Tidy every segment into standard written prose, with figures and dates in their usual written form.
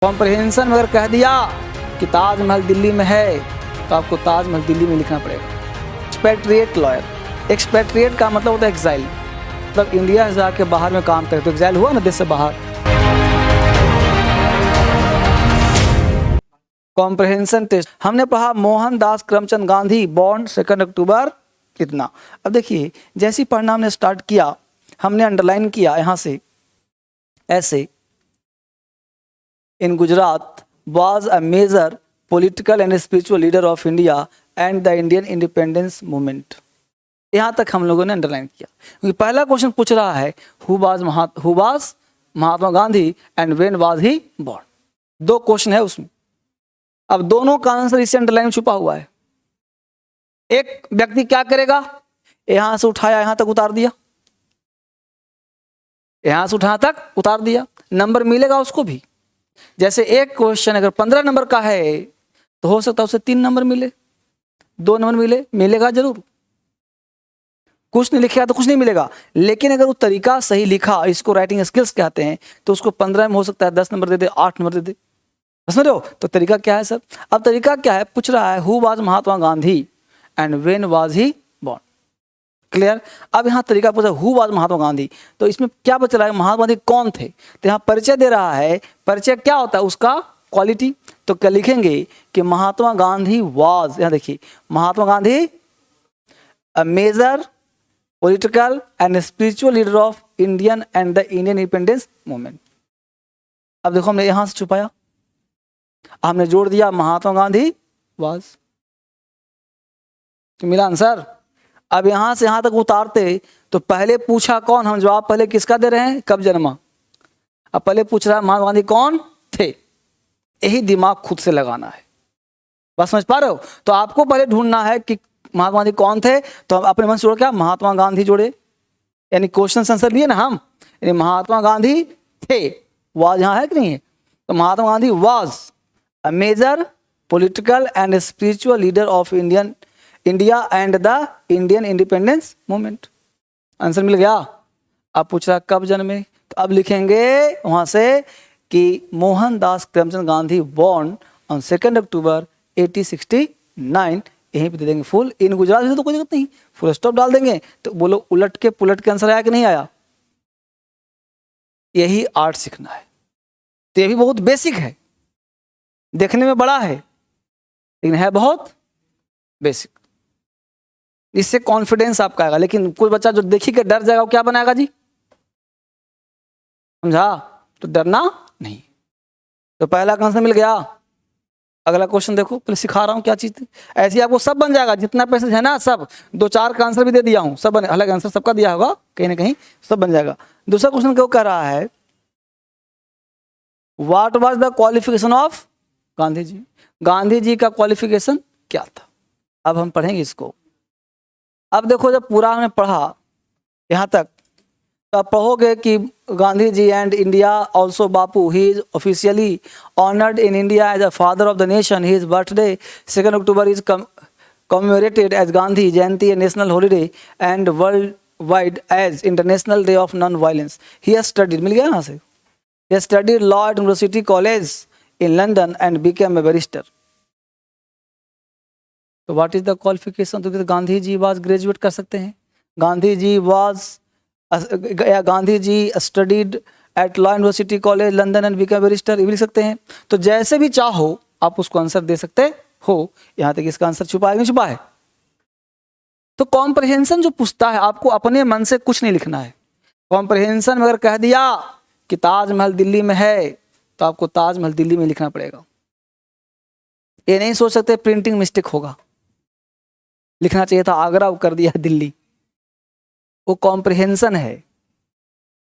Comprehension में अगर कह दिया कि ताजमहल दिल्ली में है तो आपको ताजमहल दिल्ली में लिखना पड़ेगा। एक्सपेट्रिएट लॉयर, एक्सपेट्रिएट का मतलब होता है एग्जाइल, मतलब इंडिया से जाके बाहर में काम करे तो एग्जाइल हुआ ना, देश से बाहर। कॉम्प्रहेंशन टेस्ट हमने पढ़ा मोहनदास करमचंद गांधी बॉर्न 2 अक्टूबर इतना। अब देखिए जैसी पढ़ना हमने स्टार्ट किया, हमने अंडरलाइन किया यहाँ से ऐसे, in Gujarat was a major political and spiritual leader of India and the Indian independence movement। यहाँ तक हम लोगों ने अंडरलाइन किया क्योंकि पहला क्वेश्चन पूछ रहा है who was Mahatma Gandhi and when was he born। दो क्वेश्चन है उसमें, अब दोनों का आंसर इसे अंडरलाइन में छुपा हुआ है। एक व्यक्ति क्या करेगा, यहां से उठाया यहां तक उतार दिया, यहां से उठाया तक उतार दिया, नंबर मिलेगा उसको भी। जैसे एक क्वेश्चन अगर 15 नंबर का है तो हो सकता है उसे 3 नंबर मिले, 2 नंबर मिलेगा जरूर। कुछ नहीं लिखेगा तो कुछ नहीं मिलेगा, लेकिन अगर वो तरीका सही लिखा, इसको राइटिंग स्किल्स कहते हैं, तो उसको 15 में हो सकता है 10 नंबर दे दे, 8 नंबर दे दे। समझ रहे हो? तो तरीका क्या है सर? अब तरीका क्या है, पूछ रहा है who was Mahatma Gandhi and when was he born. Clear? अब यहाँ तरीका पूछा हु वाज महात्मा गांधी, तो इसमें क्या बच रहा है, महात्मा गांधी कौन थे। तो यहाँ परिचय दे रहा है, परिचय क्या होता है उसका, क्वालिटी। तो क्या लिखेंगे कि महात्मा गांधी वाज, यहाँ देखिए Mahatma Gandhi a major political and spiritual leader of Indian and the Indian independence movement. अब देखो हमने यहां से छुपाया, हमने जोड़ दिया महात्मा गांधी वाज, तो मिला आंसर। अब यहां से यहां तक उतारते तो पहले पूछा कौन, हम जवाब पहले किसका दे रहे हैं, कब जन्मा। अब पहले पूछ रहा है महात्मा गांधी कौन थे, यही दिमाग खुद से लगाना है। बात समझ पा रहे हो? तो आपको पहले ढूंढना है कि महात्मा गांधी कौन थे, तो हम अपने मन से जोड़ क्या महात्मा गांधी जोड़े, यानी क्वेश्चन आंसर लिए ना हम, यानी महात्मा गांधी थे, वाज यहाँ है कि नहीं है, तो Mahatma Gandhi was a major political and spiritual leader of India and the Indian independence movement. Answer मिल गया। अब पूछ रहा कब जन्मे, तो अब लिखेंगे वहां से कि मोहनदास करमचंद गांधी बॉर्न ऑन 2 अक्टूबर 1869। यहीं पे दे देंगे फुल, इन गुजरात में तो कोई दिक्कत नहीं, फुल स्टॉप डाल देंगे। तो बोलो उलट के पुलट के आंसर आया कि नहीं आया। यही आर्ट सीखना है, तो ये भी बहुत बेसिक है, देखने में बड़ा है लेकिन है बहुत बेसिक। इससे कॉन्फिडेंस आपका आएगा। लेकिन कोई बच्चा जो देखी के डर जाएगा वो क्या बनाएगा जी, समझा? तो डरना नहीं। तो पहला आंसर मिल गया। अगला क्वेश्चन देखो, पहले सिखा रहा हूं क्या चीज थी, ऐसे आपको सब बन जाएगा, जितना पैसेज है ना सब, 2-4 का आंसर भी दे दिया हूं, सब बने, अलग आंसर सबका दिया होगा कहीं ना कहीं, सब बन जाएगा। दूसरा क्वेश्चन क्यों कह रहा है what was the qualification of Gandhi ji, Gandhi ji का क्वालिफिकेशन क्या था। अब हम पढ़ेंगे इसको। अब देखो जब पूरा हमने पढ़ा यहाँ तक, तो आप पढ़ोगे कि Gandhi ji and India also Bapu, he is officially honoured in India as a father of the nation. His birthday 2 October is commemorated as Gandhi Jayanti, a national holiday and worldwide as international day of non violence. He has studied, मिल गया यहाँ से, he studied law at University College in London and became a barrister। तो what is the qualification? तो Gandhi ji was graduate कर सकते हैं, Gandhi ji studied at Law University College London and became a barrister, ये भी लिख सकते हैं। तो जैसे भी चाहो आप उसको आंसर दे सकते हो। यहाँ तक इसका आंसर छुपा है नहीं छुपा है। तो कॉम्प्रहेंशन जो पूछता है, आपको अपने मन से कुछ नहीं लिखना है। कॉम्प्रहेंशन में अगर कह दिया कि ताजमहल दिल्ली में है तो आपको ताजमहल दिल्ली में लिखना पड़ेगा। ये नहीं सोच सकते प्रिंटिंग मिस्टेक होगा, लिखना चाहिए था आगरा, वो कर दिया दिल्ली। वो कॉम्प्रहेंशन है,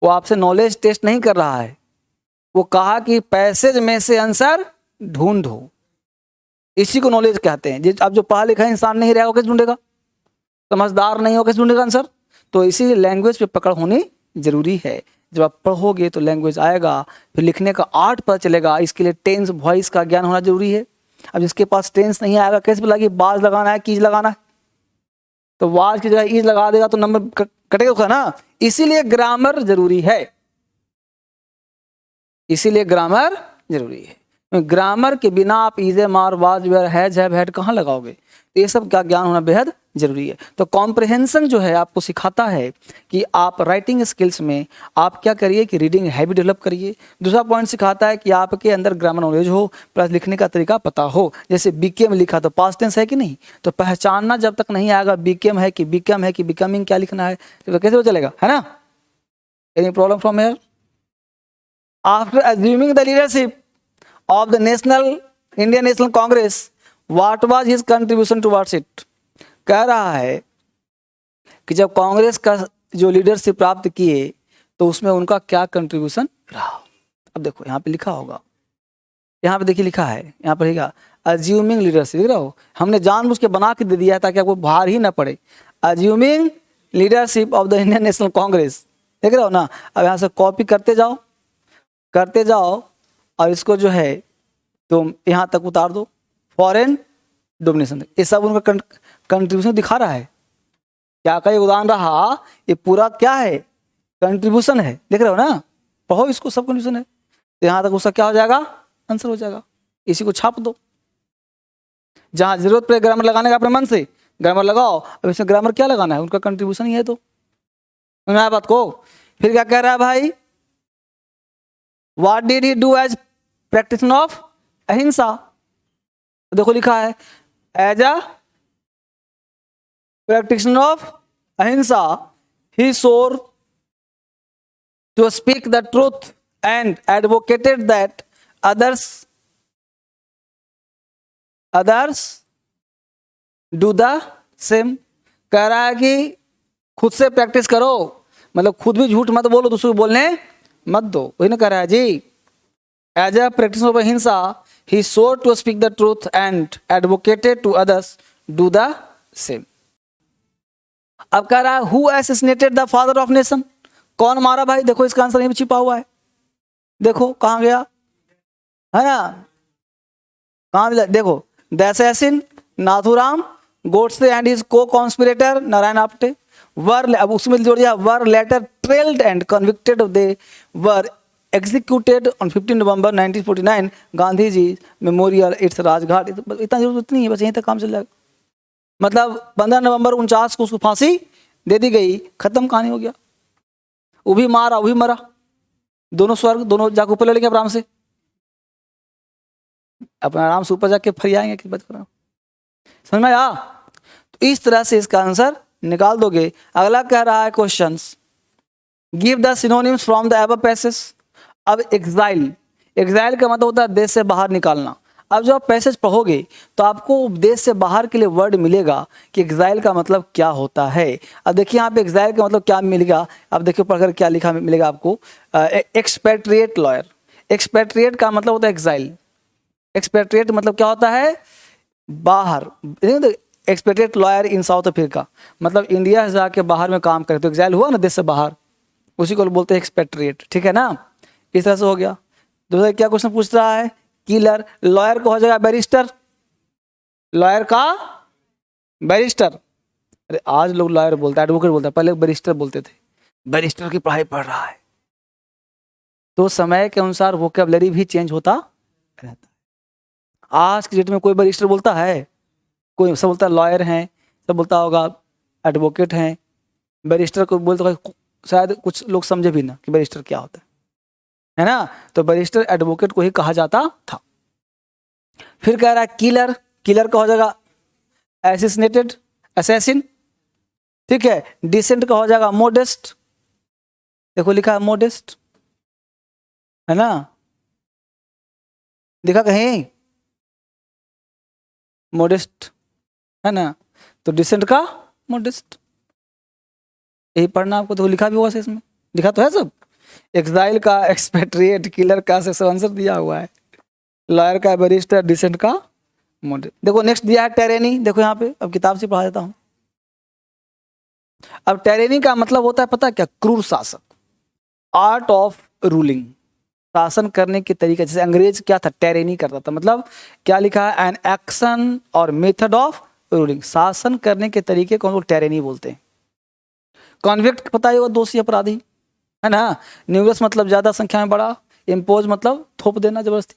वो आपसे नॉलेज टेस्ट नहीं कर रहा है, वो कहा कि पैसेज में से आंसर ढूंढो, इसी को नॉलेज कहते हैं। अब जो पढ़ा लिखा इंसान नहीं रहेगा वो कैसे ढूंढेगा, समझदार नहीं हो कैसे ढूंढेगा आंसर। तो इसी लैंग्वेज पे पकड़ होनी जरूरी है। जब आप पढ़ोगे तो लैंग्वेज आएगा, फिर लिखने का आर्ट पता चलेगा। इसके लिए टेंस वॉइस का ज्ञान होना जरूरी है। अब जिसके पास टेंस नहीं आएगा कैसे पता कि बाज लगाना है कीज लगाना है, तो वाज की जगह ईज लगा देगा तो नंबर कटेगा ना। इसीलिए ग्रामर जरूरी है, इसीलिए ग्रामर जरूरी है। ग्रामर के बिना आप is am are was were has have had कहाँ लगाओगे? तो ये सब का ज्ञान होना बेहद जरूरी है। तो कॉम्प्रहेंशन जो है आपको सिखाता है कि आप राइटिंग स्किल्स में आप क्या करिए कि रीडिंग हैबिट डेवलप करिए। दूसरा पॉइंट सिखाता है कि आपके अंदर ग्रामर नॉलेज हो प्लस लिखने का तरीका पता हो। जैसे बीकेम लिखा तो पास्ट टेंस है कि नहीं, तो पहचानना जब तक नहीं आएगा बीकेम है कि बिकम है कि बिकमिंग क्या लिखना है तो कैसे वो चलेगा, है ना? Any problem from here? After assuming the leadership of the Indian National Congress, what was his contribution towards it? कह रहा है कि जब कांग्रेस का जो लीडरशिप प्राप्त किए तो उसमें उनका क्या कंट्रीब्यूशन रहा। अब देखो यहाँ पे लिखा होगा, यहाँ पे देखिए लिखा है, यहाँ पर लिखा अज्यूमिंग लीडरशिप, देख रहे हो हमने जानबूझ के बना के दे दिया है ताकि आपको भार ही ना पड़े। Assuming leadership of the Indian national Congress, देख रहे हो ना। अब यहाँ से कॉपी करते जाओ और इसको जो है तो यहाँ तक उतार दो, फॉरेन डोमिनेशन, ये सब उनका कंट्रीब्यूशन दिखा रहा है। क्या का योगदान रहा, ये पूरा क्या है, कंट्रीब्यूशन है, देख रहे हो ना। पढ़ो इसको, सब कंट्रीब्यूशन है। तो यहाँ तक उसका क्या हो जाएगा, आंसर हो जाएगा। इसी को छाप दो, जहाँ जरूरत पड़े ग्रामर लगाने का अपने मन से ग्रामर लगाओ। अब इसमें ग्रामर क्या लगाना है, उनका कंट्रीब्यूशन ही है। तो सुना बात को। फिर क्या कह रहा है भाई, what did he do as practition of ahimsa. देखो लिखा है as a प्रैक्टिशन of ahimsa he sought to speak the truth and advocated that others do the same. कह रहा है कि खुद से प्रैक्टिस करो, मतलब खुद भी झूठ मत बोलो, दूसरे को बोलने मत दो। वही ना कह रहा है जी, as a practice of ahimsa he sought to speak the truth and advocated to others do the same. अब कह रहा है who assassinated the father of nation, कौन मारा भाई। देखो इसका आंसर यहीं पे छिपा हुआ है, देखो कहाँ गया, है ना, कहाँ, देखो the assassin Nathuram Godse and his co conspirator Narayan Apte were, अब उसमें जोड़ दिया were later trialled and convicted, they were executed on 15 November 1949 Gandhi ji memorial it's Rajghat. इतना जरूरत नहीं है, बस यहीं तक काम चल जाएगा। मतलब 15 नवंबर 49 को उसको फांसी दे दी गई, खत्म, कहानी हो गया। वो भी मारा, वो भी मरा, दोनों स्वर्ग, दोनों जाके ऊपर ले लेंगे आराम से, अपना आराम से ऊपर जाके फरियाएंगे कि बात करो, समझ में आया। तो इस तरह से इसका आंसर निकाल दोगे। अगला कह रहा है questions, give the synonyms from the above passage. अब एग्जाइल, एग्जाइल का मतलब होता है देश से बाहर निकालना। अब जब आप पैसेज पढ़ोगे तो आपको देश से बाहर के लिए वर्ड मिलेगा कि एग्जाइल का मतलब क्या होता है। अब देखिए यहाँ पे एग्जाइल का मतलब क्या मिलेगा, अब देखिए पढ़कर क्या लिखा मिलेगा आपको, एक्सपेट्रिएट लॉयर। एक्सपेट्रिएट का मतलब होता है एग्जाइल। एक्सपेट्रिएट मतलब क्या होता है, बाहर। Expatriate lawyer in south Africa, मतलब इंडिया से जाके बाहर में काम करे तो एग्जाइल हुआ ना, देश से बाहर, उसी को बोलते हैं एक्सपेट्रिएट, ठीक है ना। इस तरह से हो गया। दूसरा क्या क्वेश्चन पूछ रहा है, किलर। लॉयर का हो जाएगा बैरिस्टर, लॉयर का बैरिस्टर। अरे आज लोग लॉयर बोलता है, एडवोकेट बोलता है, पहले बैरिस्टर बोलते थे। बैरिस्टर की पढ़ाई पढ़ रहा है तो समय के अनुसार वोकैबुलरी भी चेंज होता रहता है। आज की डेट में कोई बैरिस्टर बोलता है, कोई, सब बोलता है लॉयर हैं, सब बोलता होगा एडवोकेट हैं। बैरिस्टर को बोलते होगा, शायद कुछ लोग समझे भी ना कि बैरिस्टर क्या होता है ना। तो बैरिस्टर एडवोकेट को ही कहा जाता था। फिर कह रहा है किलर, किलर का हो जाएगा एसिसिनेटेड, असैसिन, ठीक है। डिसेंट का हो जाएगा मोडेस्ट, देखो लिखा है मोडेस्ट, है ना, दिखा कहीं मोडेस्ट, है ना। तो डिसेंट का मोडेस्ट, यही पढ़ना आपको, तो लिखा भी होगा इसमें, लिखा तो है सब। एक्साइल का, एक्सपेट्रिएट, किलर का, से सब आंसर दिया हुआ है। लॉयर का, बैरिस्टर, डिसेंट का, मोडेस्ट। देखो नेक्स्ट दिया है टेरेनी, देखो यहाँ पे, अब किताब से पढ़ा देता हूँ। अब टेरेनी का मतलब होता है पता है क्या, क्रूर शासक, आर्ट ऑफ रूलिंग, शासन करने के तरीके। जैसे अंग्रेज क्या था, टेरेनी करता था, मतलब क्या लिखा है, एन एक्शन और मेथड ऑफ रूलिंग, शासन करने के तरीके को हम लोग टेरेनी बोलते हैं। कॉन्विक्ट पता है वो दोषी अपराधी, है ना। न्यूगस मतलब ज्यादा संख्या में बड़ा, इम्पोज मतलब थोप देना जबरदस्ती,